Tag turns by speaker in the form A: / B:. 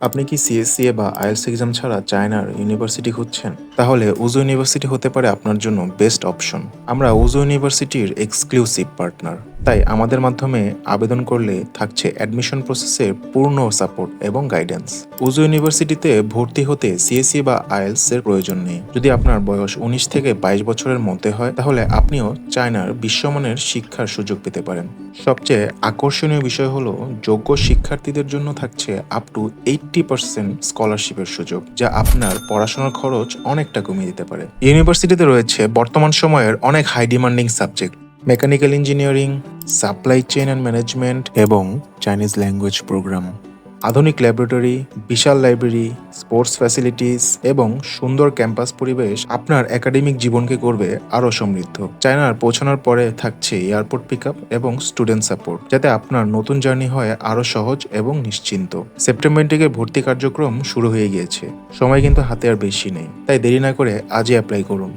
A: আপনি কি সিএসসিএ বা আইএলটিএস এক্সাম ছাড়া চায়নার ইউনিভার্সিটি খুঁজছেন? তাহলে উজু ইউনিভার্সিটি হতে পারে আপনার জন্য বেস্ট অপশন। আমরা উজু ইউনিভার্সিটির এক্সক্লুসিভ পার্টনার। তাই আমাদের মাধ্যমে আবেদন করলে থাকছে অ্যাডমিশন প্রসেসের পূর্ণ সাপোর্ট এবং গাইডেন্স। উজু ইউনিভার্সিটিতে ভর্তি হতে সিএসসি বা আইএলটিএস এর প্রয়োজন নেই। যদি আপনার বয়স ১৯ থেকে ২২ বছরের মধ্যে হয় তাহলে আপনিও চায়নার বিশ্বমানের শিক্ষার সুযোগ পেতে পারেন। সবচেয়ে আকর্ষণীয় বিষয় হলো যোগ্য শিক্ষার্থীদের জন্য থাকছে আপ টু 80% স্কলারশিপের সুযোগ, যা আপনার পড়াশোনার খরচ অনেকটা কমিয়ে দিতে পারে। ইউনিভার্সিটিতে রয়েছে বর্তমান সময়ের অনেক high demanding subject, mechanical engineering, supply chain and management এবং চাইনিজ ল্যাঙ্গুয়েজ প্রোগ্রাম। আধুনিক ল্যাবরেটরি, বিশাল লাইব্রেরি, স্পোর্টস ফ্যাসিলিটিস এবং সুন্দর ক্যাম্পাস পরিবেশ আপনার একাডেমিক জীবনকে করবে আরও সমৃদ্ধ। চায়নার পৌঁছানোর পরে থাকছে এয়ারপোর্ট পিক আপ এবং স্টুডেন্ট সাপোর্ট, যাতে আপনার নতুন জার্নি হয় আরও সহজ এবং নিশ্চিন্ত। সেপ্টেম্বর থেকে ভর্তি কার্যক্রম শুরু হয়ে গিয়েছে, সময় কিন্তু হাতে আর বেশি নেই, তাই দেরি না করে আজই অ্যাপ্লাই করুন।